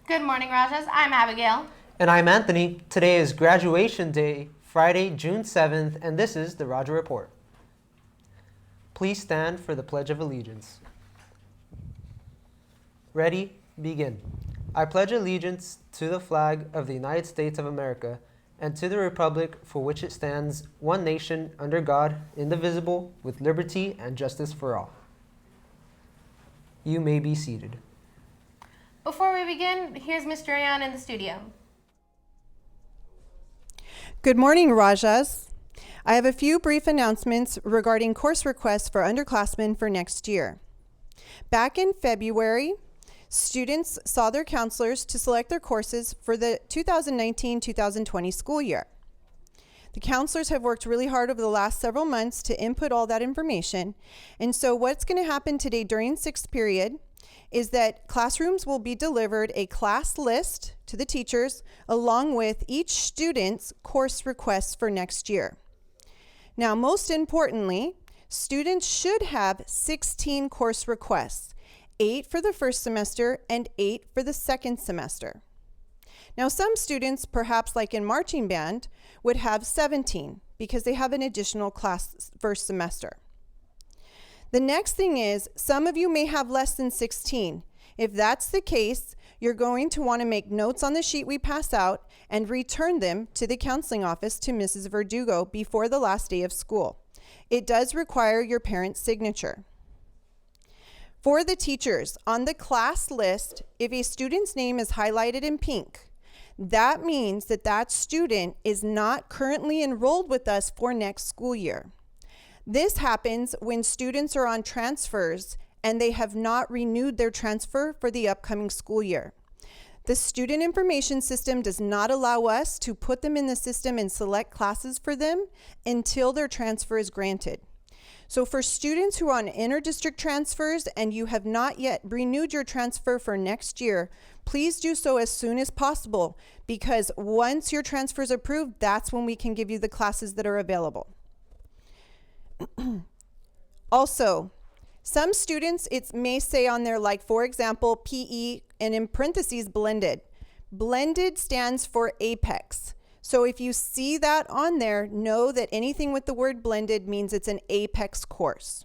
Good morning, Rajas. I'm Abigail. And I'm Anthony. Today is graduation day, Friday, June 7th, and this is the Rajah Report. Please stand for the Pledge of Allegiance. Ready? Begin. I pledge allegiance to the flag of the United States of America and to the republic for which it stands, one nation, under God, indivisible, with liberty and justice for all. You may be seated. Before we begin, here's Mr. Rayan in the studio. Good morning, Rajas. I have a few brief announcements regarding course requests for underclassmen for next year. Back in February, students saw their counselors to select their courses for the 2019-2020 school year. The counselors have worked really hard over the last several months to input all that information, and so what's going to happen today during sixth period is that classrooms will be delivered a class list to the teachers along with each student's course requests for next year. Now, most importantly, students should have 16 course requests, 8 for the first semester and 8 for the second semester. Now, some students, perhaps like in marching band, would have 17 because they have an additional class first semester. The next thing is, some of you may have less than 16. If that's the case, you're going to want to make notes on the sheet we pass out and return them to the counseling office to Mrs. Verdugo before the last day of school. It does require your parent's signature. For the teachers, on the class list, if a student's name is highlighted in pink, that means that that student is not currently enrolled with us for next school year. This happens when students are on transfers and they have not renewed their transfer for the upcoming school year. The student information system does not allow us to put them in the system and select classes for them until their transfer is granted. So for students who are on inter-district transfers and you have not yet renewed your transfer for next year, please do so as soon as possible, because once your transfer is approved, that's when we can give you the classes that are available. Also, some students, it may say on there, like for example, PE, and in parentheses, blended. Blended stands for Apex. So if you see that on there, know that anything with the word blended means it's an Apex course.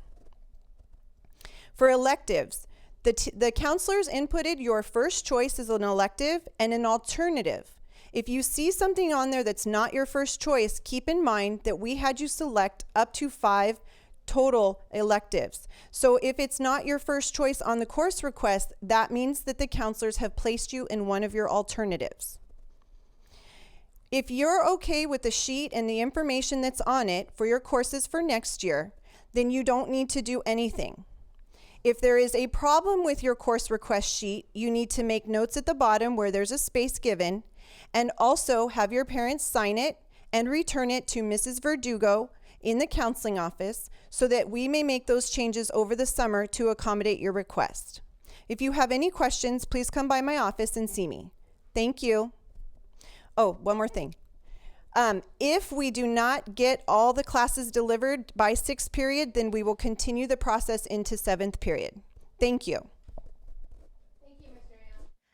For electives, the counselors inputted your first choice as an elective and an alternative. If you see something on there that's not your first choice, keep in mind that we had you select up to 5 total electives. So if it's not your first choice on the course request, that means that the counselors have placed you in one of your alternatives. If you're okay with the sheet and the information that's on it for your courses for next year, then you don't need to do anything. If there is a problem with your course request sheet, you need to make notes at the bottom where there's a space given, and also have your parents sign it and return it to Mrs. Verdugo in the counseling office so that we may make those changes over the summer to accommodate your request. If you have any questions, please come by my office and see me. Thank you. Oh, one more thing. If we do not get all the classes delivered by 6th period, then we will continue the process into 7th period. Thank you.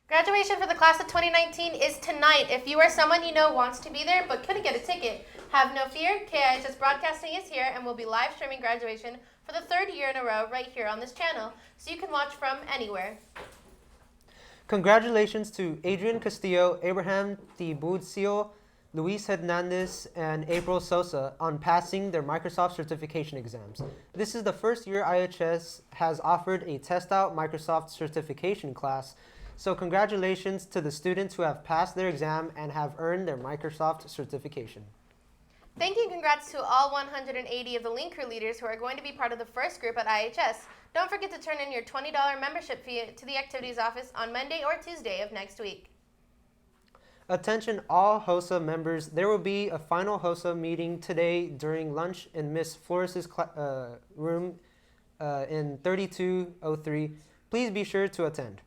Graduation for the class of 2019 is tonight. If you or someone you know wants to be there but couldn't get a ticket, have no fear. KIHS Broadcasting is here and will be live streaming graduation for the 3rd year in a row right here on this channel, so you can watch from anywhere. Congratulations to Adrian Castillo, Abraham Tiburcio, Luis Hernandez, and April Sosa on passing their Microsoft certification exams. This is the first year IHS has offered a test-out Microsoft certification class. So congratulations to the students who have passed their exam and have earned their Microsoft certification. Thank you and congrats to all 180 of the Link Crew leaders who are going to be part of the first group at IHS. Don't forget to turn in your $20 membership fee to the activities office on Monday or Tuesday of next week. Attention all HOSA members, there will be a final HOSA meeting today during lunch in Miss Flores' room in 3203. Please be sure to attend.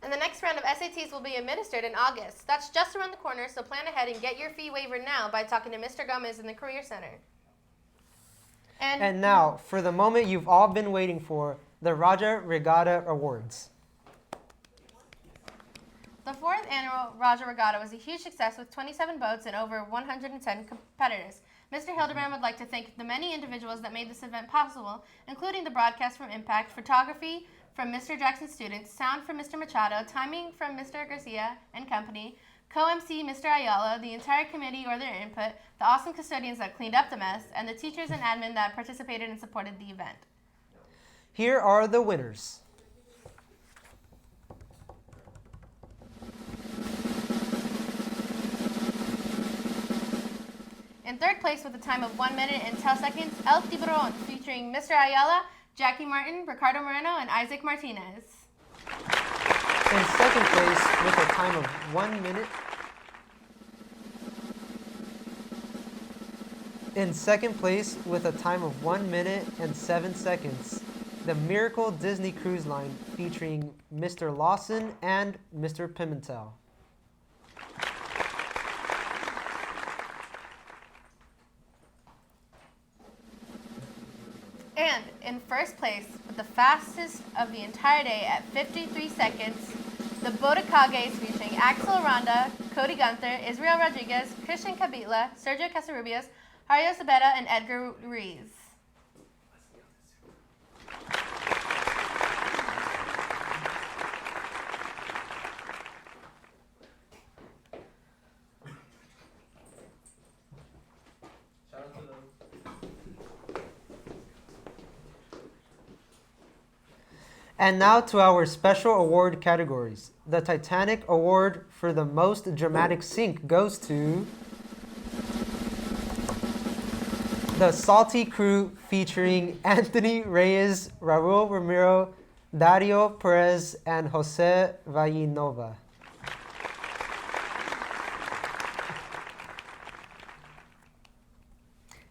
And the next round of SATs will be administered in August. That's just around the corner, so plan ahead and get your fee waiver now by talking to Mr. Gomez in the Career Center. And now, for the moment you've all been waiting for, the Rajah Regatta Awards. The fourth annual Rajah Regatta was a huge success with 27 boats and over 110 competitors. Mr. Hildebrand would like to thank the many individuals that made this event possible, including the broadcast from Impact, photography from Mr. Jackson's students, sound from Mr. Machado, timing from Mr. Garcia and company, co-MC Mr. Ayala, the entire committee or their input, the awesome custodians that cleaned up the mess, and the teachers and admin that participated and supported the event. Here are the winners. In third place with a time of 1 minute and 10 seconds, El Tiburon, featuring Mr. Ayala, Jackie Martin, Ricardo Moreno, and Isaac Martinez. In second place with a time of 1 minute. In second place with a time of 1 minute and 7 seconds, the Miracle Disney Cruise Line featuring Mr. Lawson and Mr. Pimentel. And in first place, with the fastest of the entire day at 53 seconds, the Bodecagues featuring Axel Aranda, Cody Gunther, Israel Rodriguez, Christian Cabitla, Sergio Casarubias, Hario Sabeta, and Edgar Ruiz. And now to our special award categories. The Titanic Award for the most dramatic sink goes to the Salty Crew featuring Anthony Reyes, Raul Ramiro, Dario Perez, and Jose Vallinova.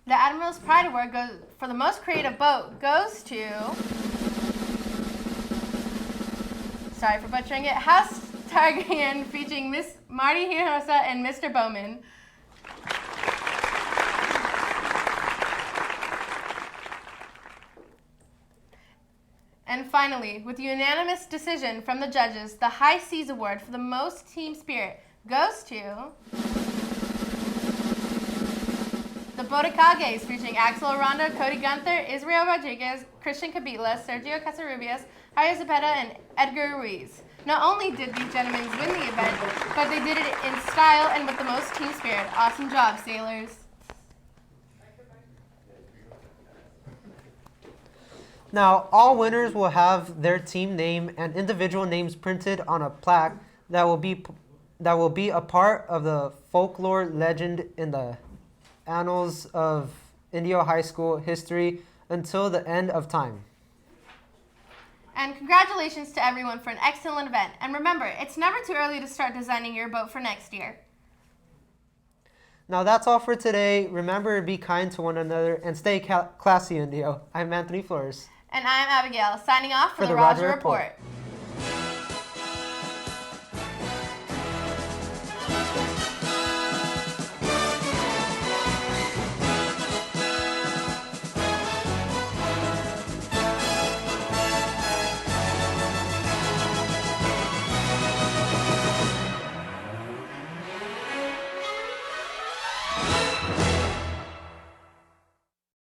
The Admiral's Pride Award for the most creative boat goes to, sorry for butchering it, House Targaryen featuring Miss Marty Hinojosa and Mr. Bowman. And finally, with a unanimous decision from the judges, the High Seas Award for the most team spirit goes to the Bodecagues featuring Axel Aranda, Cody Gunther, Israel Rodriguez, Christian Cabitla, Sergio Casarubias, Hario Zapeta, and Edgar Ruiz. Not only did these gentlemen win the event, but they did it in style and with the most team spirit. Awesome job, sailors. Now, all winners will have their team name and individual names printed on a plaque that will be a part of the folklore legend in the annals of Indio High School history until the end of time. And congratulations to everyone for an excellent event. And remember, it's never too early to start designing your boat for next year. Now that's all for today. Remember to be kind to one another and stay classy, Indio. I'm Anthony Flores. And I'm Abigail, signing off for the Rajah Rajah Report. Report.